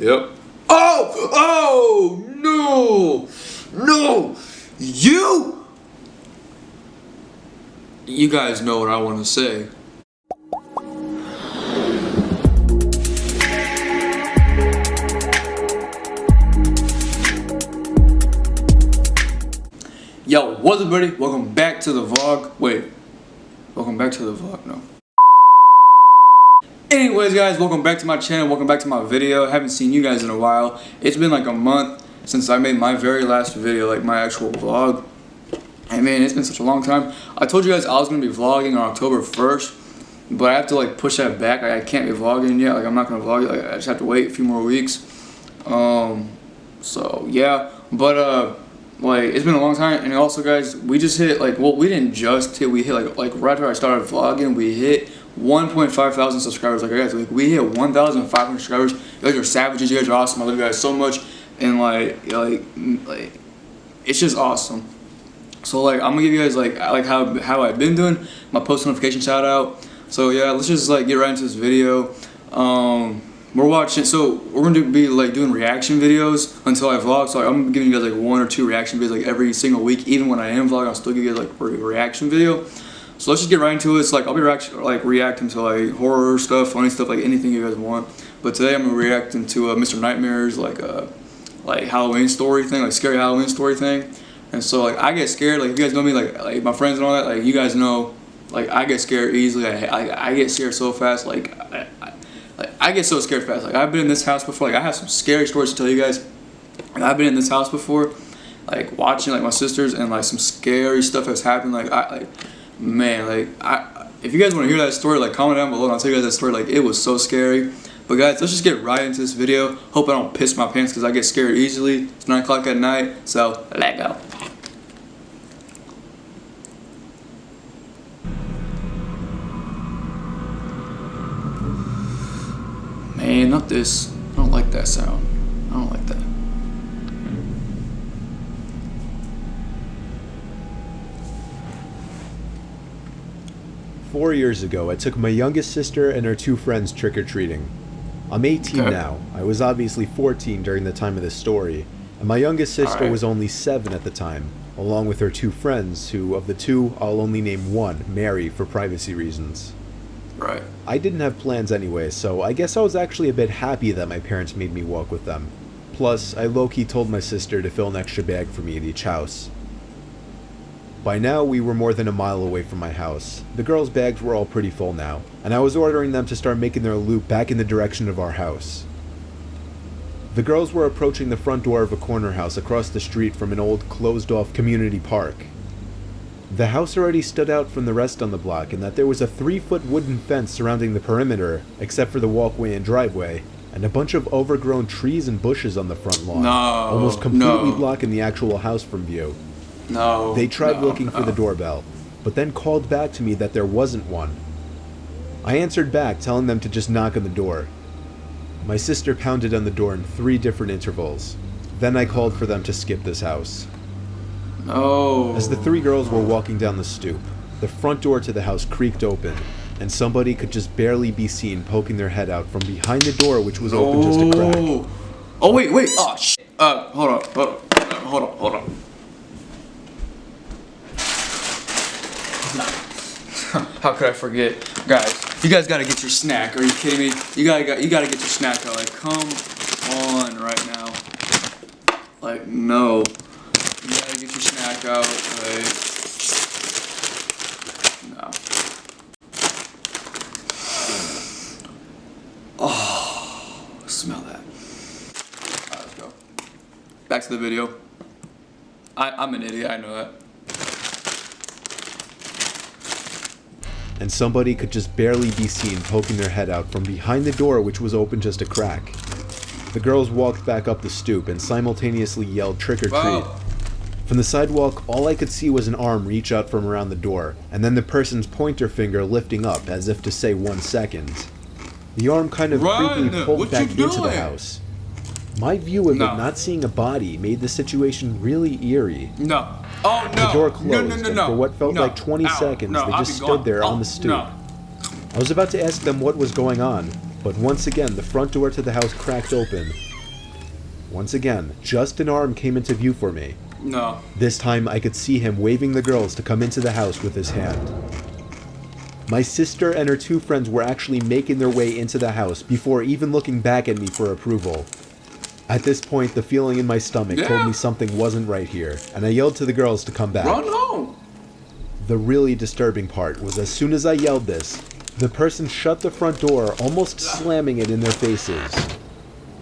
Yep. Oh! Oh! No! No! You guys know what I want to say. Yo, what's up, everybody? Welcome back to the vlog. Wait. Welcome back to the vlog. No. Anyways, guys, welcome back to my channel. Welcome back to my video. I haven't seen you guys in a while. It's been like a month since I made my very last video, like my actual vlog. And man, it's been such a long time. I told you guys I was going to be vlogging on October 1st, but I have to like push that back. I can't be vlogging yet. Like I'm not going to vlog it. Like I just have to wait a few more weeks. So yeah, but like it's been a long time. And also, guys, we just hit like, well, we didn't just hit, we hit like right after I started vlogging, we hit 1.5 thousand subscribers. Like guys, like we hit 1,500 subscribers. You guys are savages. You guys are awesome. I love you guys so much. And like it's just awesome. So like I'm gonna give you guys like how I've been doing, my post notification shout out. So yeah, let's just like get right into this video. We're gonna be like doing reaction videos until I vlog. So like, I'm giving you guys like 1 or 2 reaction videos like every single week. Even when I am vlogging, I'll still give you guys like a reaction video. So let's just get right into it. It's like I'll be reacting to like horror stuff, funny stuff, like anything you guys want. But today I'm gonna be reacting to Mr. Nightmare's like Halloween story thing, like scary Halloween story thing. And so like I get scared. Like you guys know me, like my friends and all that. Like you guys know, like I get scared easily. I get scared so fast. Like I get so scared fast. Like I've been in this house before. Like I have some scary stories to tell you guys. And I've been in this house before, like watching like my sisters, and like some scary stuff has happened. Man, if you guys want to hear that story, like comment down below and I'll tell you guys that story. Like it was so scary. But guys, let's just get right into this video. Hope I don't piss my pants because I get scared easily. It's 9 o'clock at night, so let go. Man, not this. I don't like that sound. I don't like that. 4 years ago, I took my youngest sister and her 2 friends trick-or-treating. I'm 18 now. I was obviously 14 during the time of this story, and my youngest sister was only 7 at the time, along with her 2 friends, who, of the 2, I'll only name one, Mary, for privacy reasons. Right. I didn't have plans anyway, so I guess I was actually a bit happy that my parents made me walk with them. Plus, I low-key told my sister to fill an extra bag for me at each house. By now, we were more than a mile away from my house. The girls' bags were all pretty full now, and I was ordering them to start making their loop back in the direction of our house. The girls were approaching the front door of a corner house across the street from an old, closed-off community park. The house already stood out from the rest on the block in that there was a 3-foot wooden fence surrounding the perimeter, except for the walkway and driveway, and a bunch of overgrown trees and bushes on the front lawn, almost completely blocking the actual house from view. They tried looking for the doorbell, but then called back to me that there wasn't one. I answered back, telling them to just knock on the door. My sister pounded on the door in 3 different intervals. Then I called for them to skip this house. As the 3 girls were walking down the stoop, the front door to the house creaked open, and somebody could just barely be seen poking their head out from behind the door, which was open just a crack. Oh, wait. Oh, shit. Hold on. How could I forget? Guys, you guys gotta get your snack. Are you kidding me? You gotta get your snack out. Like, come on right now. Like, no. You gotta get your snack out. Like, no. Oh, smell that. Alright, let's go. Back to the video. I'm an idiot, I know that. And somebody could just barely be seen poking their head out from behind the door, which was open just a crack. The girls walked back up the stoop and simultaneously yelled trick or treat. From the sidewalk, all I could see was an arm reach out from around the door, and then the person's pointer finger lifting up as if to say 1 second. The arm kind of creepily pulled back into the house. My view of it not seeing a body made the situation really eerie. No. Oh, no. The door closed, and for what felt like 20 seconds, they just stood there on the stoop. I was about to ask them what was going on, but once again, the front door to the house cracked open, Once again, just an arm came into view for me. No. This time I could see him waving the girls to come into the house with his hand. My sister and her 2 friends were actually making their way into the house before even looking back at me for approval. At this point, the feeling in my stomach told me something wasn't right here, and I yelled to the girls to come back. Run home! The really disturbing part was as soon as I yelled this, the person shut the front door, almost slamming it in their faces.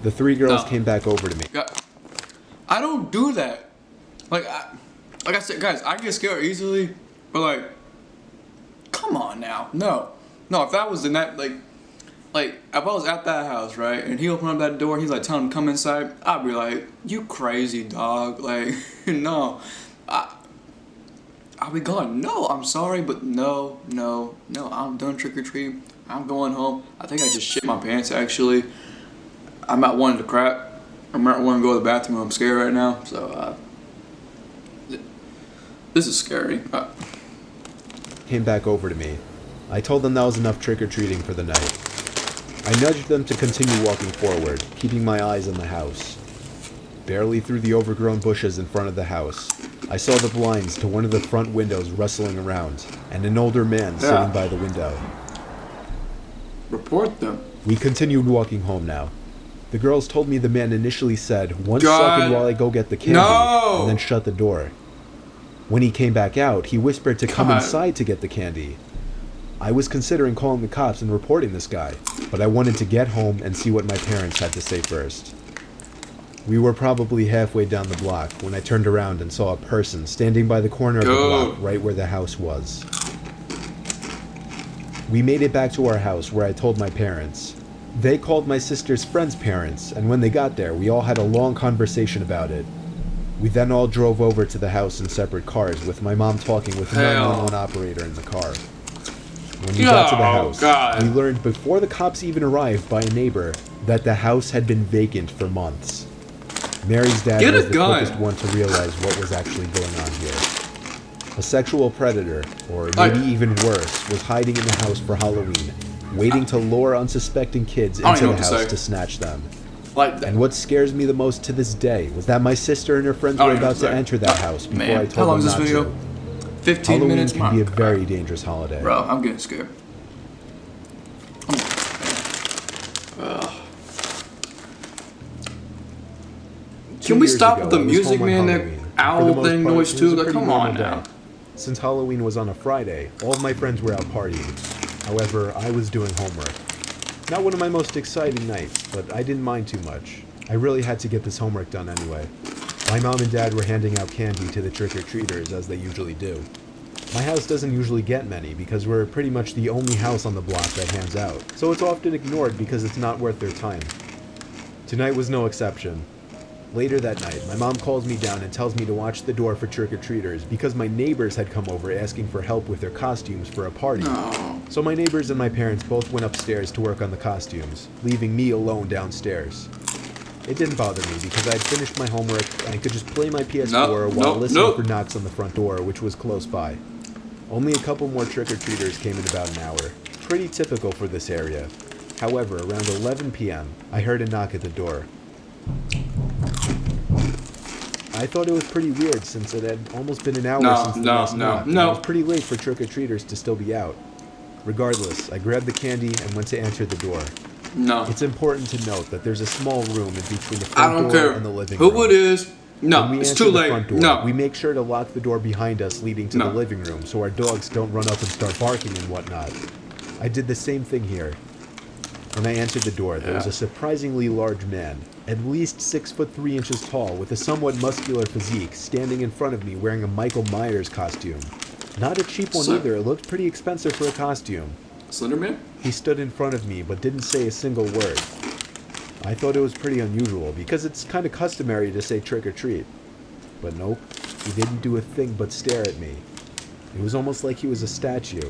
The 3 girls came back over to me. I don't do that. Like I said, guys, I get scared easily, but like, come on now. No, if that was the night, like if I was at that house, right, and he opened up that door, he's like telling him to come inside, I'd be like, you crazy dog, like, no, I'll be gone. No, I'm sorry, but no, I'm done trick-or-treating. I'm going home. I think I just shit my pants, actually. I'm not wanting to crap. I'm not wanting to go to the bathroom. I'm scared right now, so, this is scary. Came back over to me. I told them that was enough trick-or-treating for the night. I nudged them to continue walking forward, keeping my eyes on the house. Barely through the overgrown bushes in front of the house, I saw the blinds to one of the front windows rustling around, and an older man sitting by the window. Report them. We continued walking home now. The girls told me the man initially said, "1 second while I go get the candy," and then shut the door. When he came back out, he whispered to come inside to get the candy. I was considering calling the cops and reporting this guy, but I wanted to get home and see what my parents had to say first. We were probably halfway down the block when I turned around and saw a person standing by the corner of the block right where the house was. We made it back to our house where I told my parents. They called my sister's friend's parents, and when they got there, we all had a long conversation about it. We then all drove over to the house in separate cars, with my mom talking with the 911 operator in the car. When we got to the house, we learned before the cops even arrived by a neighbor that the house had been vacant for months. Mary's dad was the quickest one to realize what was actually going on here. A sexual predator, or maybe even worse, was hiding in the house for Halloween, waiting to lure unsuspecting kids into the house to snatch them. And what scares me the most to this day was that my sister and her friends were about to enter that house before I told them not to. 15 Halloween minutes can be a very dangerous holiday. Bro, I'm getting scared. Can we stop with the music, man? That owl thing noise too? Like, come on now. Since Halloween was on a Friday, all of my friends were out partying. However, I was doing homework. Not one of my most exciting nights, but I didn't mind too much. I really had to get this homework done anyway. My mom and dad were handing out candy to the trick-or-treaters as they usually do. My house doesn't usually get many because we're pretty much the only house on the block that hands out, so it's often ignored because it's not worth their time. Tonight was no exception. Later that night, my mom calls me down and tells me to watch the door for trick-or-treaters because my neighbors had come over asking for help with their costumes for a party. So my neighbors and my parents both went upstairs to work on the costumes, leaving me alone downstairs. It didn't bother me because I had finished my homework and I could just play my PS4 while listening for knocks on the front door, which was close by. Only a couple more trick-or-treaters came in about an hour. Pretty typical for this area. However, around 11 p.m., I heard a knock at the door. I thought it was pretty weird since it had almost been an hour since the last knock. It was pretty late for trick-or-treaters to still be out. Regardless, I grabbed the candy and went to answer the door. It's important to note that there's a small room in between the front door and the living room. Who it is? No, it's too late. No. We make sure to lock the door behind us leading to the living room so our dogs don't run up and start barking and whatnot. I did the same thing here. When I answered the door, there was a surprisingly large man, at least 6'3" tall, with a somewhat muscular physique, standing in front of me wearing a Michael Myers costume. Not a cheap one either, it looked pretty expensive for a costume. Slenderman? He stood in front of me, but didn't say a single word. I thought it was pretty unusual, because it's kind of customary to say trick or treat. But nope, he didn't do a thing but stare at me. It was almost like he was a statue.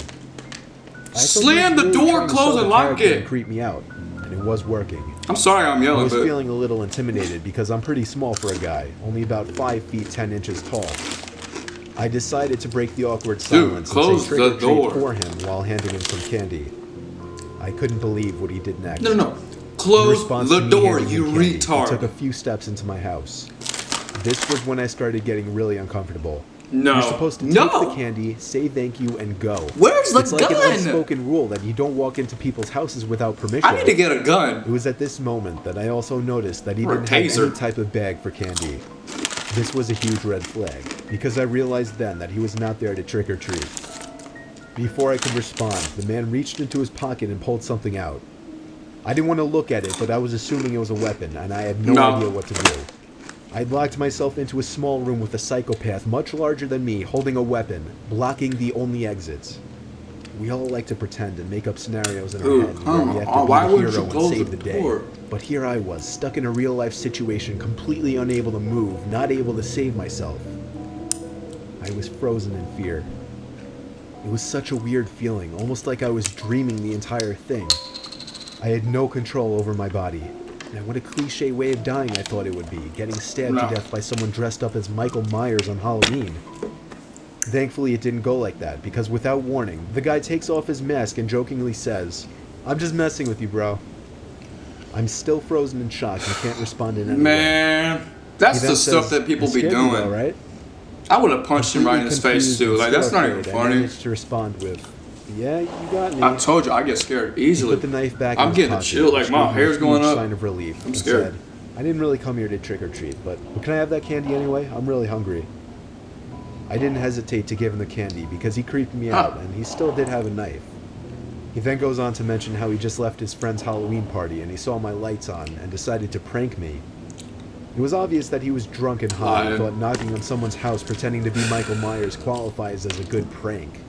Slam the door, close and lock it! And creep me out, and it was working. I'm sorry I'm yelling, I was feeling a little intimidated because I'm pretty small for a guy, only about 5 feet 10 inches tall. I decided to break the awkward silence and say trick or treat for him while handing him some candy. I couldn't believe what he did next. Close response the to me door, handing you him candy, he retard. took a few steps into my house. This was when I started getting really uncomfortable. No. You're supposed to take the candy, say thank you, and go. Where's the It's like gun? an unspoken rule that you don't walk into people's houses without permission. I need to get a gun. It was at this moment that I also noticed that he Or a didn't have taser. any type of bag for candy. This was a huge red flag, because I realized then that he was not there to trick or treat. Before I could respond, the man reached into his pocket and pulled something out. I didn't want to look at it, but I was assuming it was a weapon, and I had no idea what to do. I'd locked myself into a small room with a psychopath much larger than me holding a weapon, blocking the only exits. We all like to pretend and make up scenarios in our head where we have to be why the wouldn't hero you and close save the the day. door? But here I was, stuck in a real-life situation, completely unable to move, not able to save myself. I was frozen in fear. It was such a weird feeling, almost like I was dreaming the entire thing. I had no control over my body. And what a cliche way of dying I thought it would be, getting stabbed to death by someone dressed up as Michael Myers on Halloween. Thankfully it didn't go like that, because without warning, the guy takes off his mask and jokingly says, "I'm just messing with you, bro." I'm still frozen in shock and can't respond in any way. Man, that's He then the stuff says, that people "I be scared you, doing. though, right?" I would have punched him right in his face Confused too. and Like that's not even still afraid, I funny. managed to respond with, "Yeah, you got me." I told you I get scared He easily. put the knife back in I'm his getting a pocket, chill, like which my gave me a hair's going huge up. sign of relief. I'm and scared. Said, "I didn't really come here to trick or treat, but can I have that candy anyway? I'm really hungry." I didn't hesitate to give him the candy because he creeped me out, and he still did have a knife. He then goes on to mention how he just left his friend's Halloween party and he saw my lights on and decided to prank me. It was obvious that he was drunk and high and thought knocking on someone's house pretending to be Michael Myers qualifies as a good prank.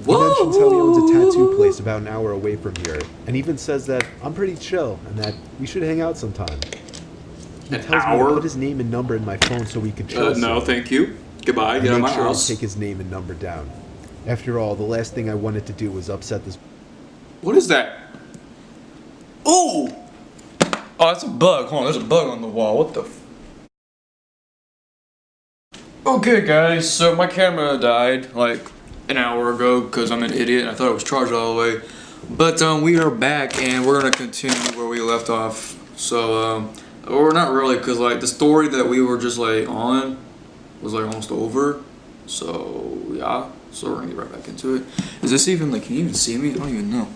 He mentions how he owns a tattoo place about an hour away from here, and even says that I'm pretty chill and that we should hang out sometime. He An tells me hour? to put his name and number in my phone so we could chill. No, some. thank you. Goodbye. I Get out of make my sure house. to take his name and number down. After all, the last thing I wanted to do was upset this. What is that? Oh! Oh, that's a bug. Hold on, there's a bug on the wall. What the? Okay, guys. So my camera died like an hour ago because I'm an idiot. I thought it was charged all the way. But we are back and we're gonna continue where we left off. So or not really, because like the story that we were just like on was like almost over. So yeah. So we're gonna get right back into it. Is this even like? Can you even see me? I don't even know.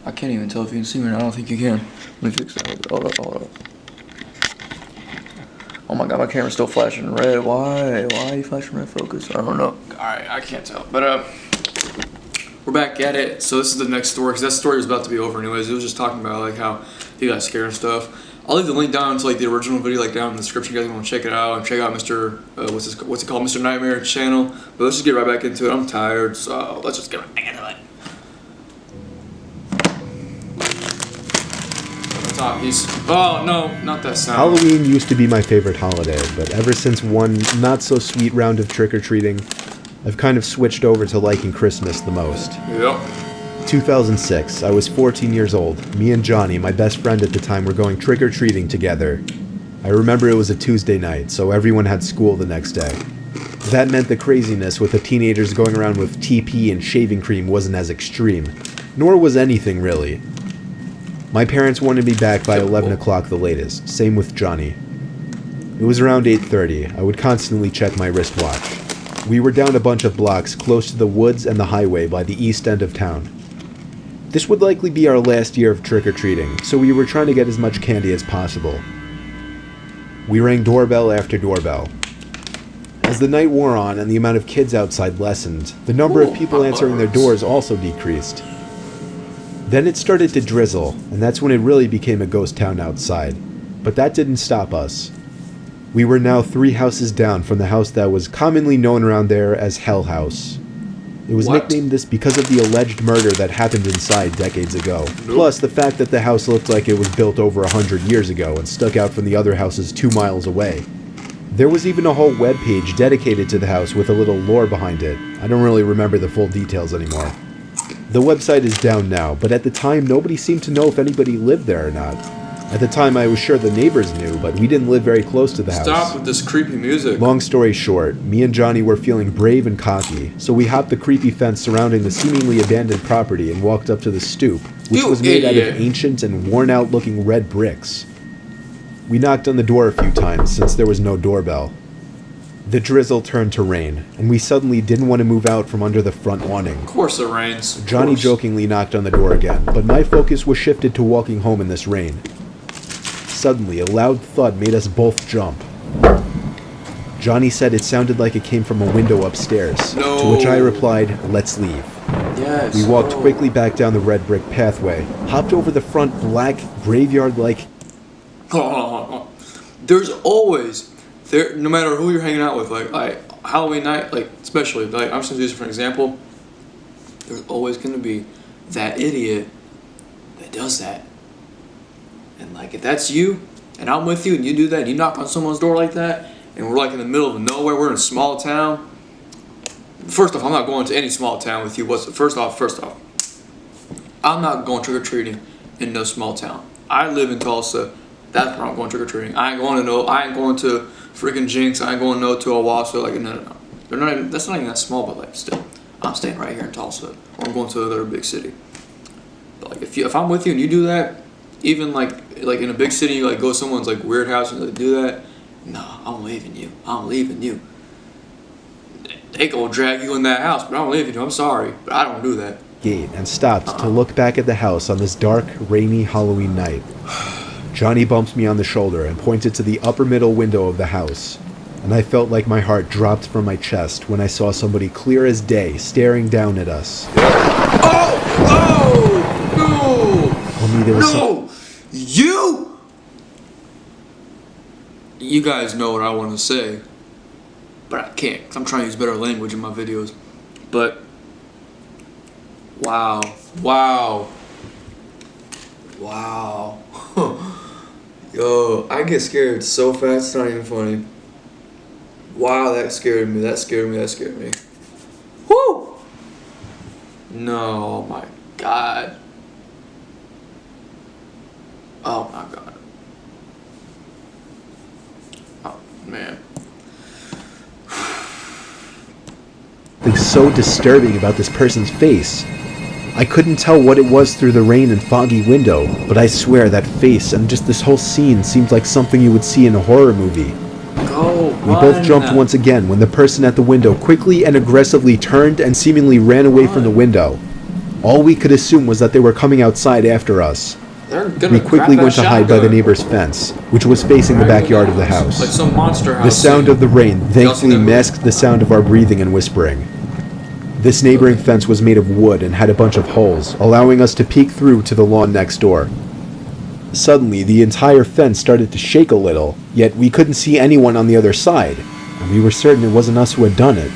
I can't even tell if you can see me or not. I don't think you can. Let me fix that. Hold up. Oh my god, my camera's still flashing red. Why? Why are you flashing red focus? I don't know. Alright, I can't tell. But we're back at it. So this is the next story, because that story was about to be over anyways. It was just talking about like how he got scared and stuff. I'll leave the link down to like the original video like down in the description. You guys want to check it out and check out Mr. What's it called? Mr. Nightmare channel. But let's just get right back into it. I'm tired, so let's just get right back into it. Top piece. Oh no, not that sound. Halloween used to be my favorite holiday, but ever since one not-so-sweet round of trick-or-treating, I've kind of switched over to liking Christmas the most. Yep. 2006, I was 14 years old. Me and Johnny, my best friend at the time, were going trick-or-treating together. I remember it was a Tuesday night, so everyone had school the next day. That meant the craziness with the teenagers going around with TP and shaving cream wasn't as extreme. Nor was anything, really. My parents wanted me back by 11 o'clock the latest, same with Johnny. It was around 8:30. I would constantly check my wristwatch. We were down a bunch of blocks close to the woods and the highway by the east end of town. This would likely be our last year of trick-or-treating, so we were trying to get as much candy as possible. We rang doorbell after doorbell. As the night wore on and the amount of kids outside lessened, the number of people answering their doors also decreased. Then it started to drizzle, and that's when it really became a ghost town outside. But that didn't stop us. We were now 3 houses down from the house that was commonly known around there as Hell House. It was nicknamed this because of the alleged murder that happened inside decades ago. Plus the fact that the house looked like it was built over 100 years ago and stuck out from the other houses 2 miles away. There was even a whole webpage dedicated to the house with a little lore behind it. I don't really remember the full details anymore. The website is down now, but at the time nobody seemed to know if anybody lived there or not. At the time I was sure the neighbors knew, but we didn't live very close to the house. Stop with this creepy music. Long story short, me and Johnny were feeling brave and cocky, so we hopped the creepy fence surrounding the seemingly abandoned property and walked up to the stoop, which You was made out idiot. of ancient and worn-out looking red bricks. We knocked on the door a few times since there was no doorbell. The drizzle turned to rain, and we suddenly didn't want to move out from under the front awning. Of course it rains. Of Johnny course. jokingly knocked on the door again, but my focus was shifted to walking home in this rain. Suddenly, a loud thud made us both jump. Johnny said it sounded like it came from a window upstairs, No. to which I replied, "Let's leave." Yes. We walked Oh. quickly back down the red brick pathway, hopped over the front black, graveyard-like... Oh. There's always there, no matter who you're hanging out with, like Halloween night, like especially, like I'm just gonna use it for an example. There's always gonna be that idiot that does that, and like if that's you, and I'm with you, and you do that, and you knock on someone's door like that, and we're like in the middle of nowhere, we're in a small town. First off, I'm not going to any small town with you. First off, I'm not going trick or treating in no small town. I live in Tulsa. That's where I'm going trick or treating. I ain't going to freaking Jinx. I ain't going to Owasso. Like no. They're not even, that's not even that small, but like still, I'm staying right here in Tulsa. Or I'm going to another big city. But like if I'm with you and you do that, even like in a big city, you like go to someone's like weird house and like do that. No, I'm leaving you. I'm leaving you. They gonna drag you in that house, but I'm leaving you. I'm sorry, but I don't do that. gate and stopped to look back at the house on this dark, rainy Halloween night. Johnny bumped me on the shoulder and pointed to the upper middle window of the house, and I felt like my heart dropped from my chest when I saw somebody clear as day staring down at us. Oh! Only there was No! You! You guys know what I want to say, but I can't 'cause I'm trying to use better language in my videos. But wow. Yo, I get scared so fast, it's not even funny. Wow, that scared me. Woo! No, my God. Oh my God. Oh man. something so disturbing about this person's face. I couldn't tell what it was through the rain and foggy window, but I swear that face and just this whole scene seemed like something you would see in a horror movie. We both jumped once again when the person at the window quickly and aggressively turned and seemingly ran away from the window. All we could assume was that they were coming outside after us. We quickly went to hide by the neighbor's fence, which was facing the backyard of the house. Like some monster house. The sound of the rain thankfully masked the sound of our breathing and whispering. This neighboring fence was made of wood and had a bunch of holes, allowing us to peek through to the lawn next door. Suddenly, the entire fence started to shake a little, yet we couldn't see anyone on the other side, and we were certain it wasn't us who had done it.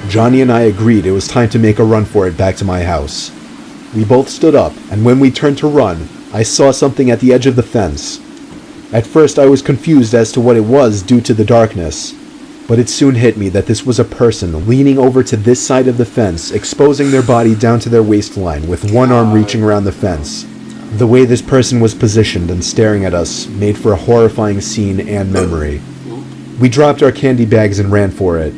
Johnny and I agreed it was time to make a run for it back to my house. We both stood up, and when we turned to run, I saw something at the edge of the fence. At first I was confused as to what it was due to the darkness, but it soon hit me that this was a person leaning over to this side of the fence, exposing their body down to their waistline with one arm reaching around the fence. The way this person was positioned and staring at us made for a horrifying scene and memory. We dropped our candy bags and ran for it.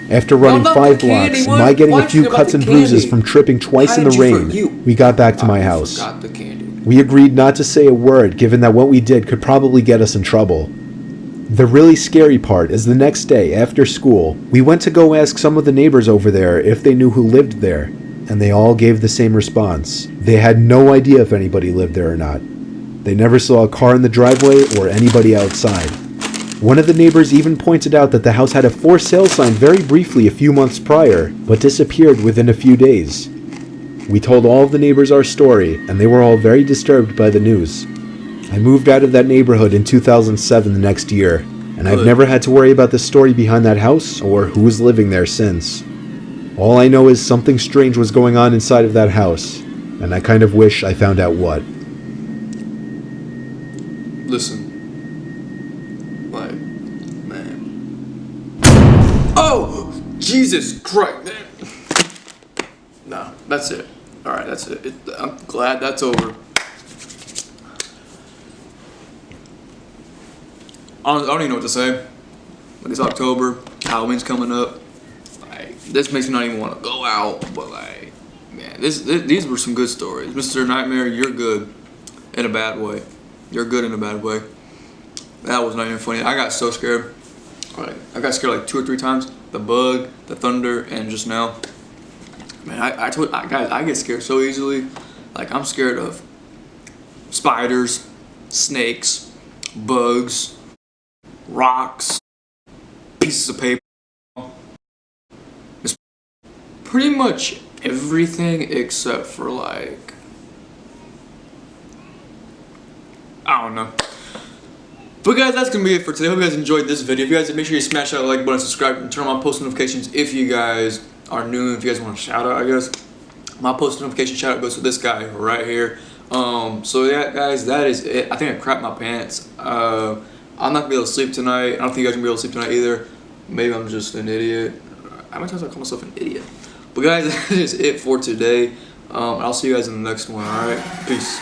After running 5 blocks, and my getting a few cuts and bruises from tripping twice in the rain, we got back to my house. We agreed not to say a word, given that what we did could probably get us in trouble. The really scary part is the next day, after school, we went to go ask some of the neighbors over there if they knew who lived there, and they all gave the same response. They had no idea if anybody lived there or not. They never saw a car in the driveway or anybody outside. One of the neighbors even pointed out that the house had a for sale sign very briefly a few months prior, but disappeared within a few days. We told all of the neighbors our story, and they were all very disturbed by the news. I moved out of that neighborhood in 2007 the next year, and I've never had to worry about the story behind that house or who was living there since. All I know is something strange was going on inside of that house, and I kind of wish I found out what. Listen. Like, man. Oh! Jesus Christ, man. No, that's it. Alright, that's it. I'm glad that's over. I don't even know what to say. Like, it's October. Halloween's coming up. Like, this makes me not even want to go out, but like, Man, these were some good stories. Mr. Nightmare, you're good in a bad way. You're good in a bad way. That was not even funny. I got so scared. I got scared like 2 or 3 times. The bug, the thunder, and just now. Man, guys, I get scared so easily. Like, I'm scared of spiders, snakes, bugs, rocks, pieces of paper. It's pretty much everything except for, like, I don't know. But guys, that's gonna be it for today. Hope you guys enjoyed this video. If you guys did, make sure you smash that like button, subscribe, and turn on post notifications if you guys are new. If you guys want a shout out, I guess my post notification shout out goes to this guy right here. So yeah, guys, that is it. I think I crapped my pants. I'm not gonna be able to sleep tonight. I don't think you guys are gonna be able to sleep tonight either. Maybe I'm just an idiot. How many times do I call myself an idiot? But guys, that is it for today. I'll see you guys in the next one. All right, peace.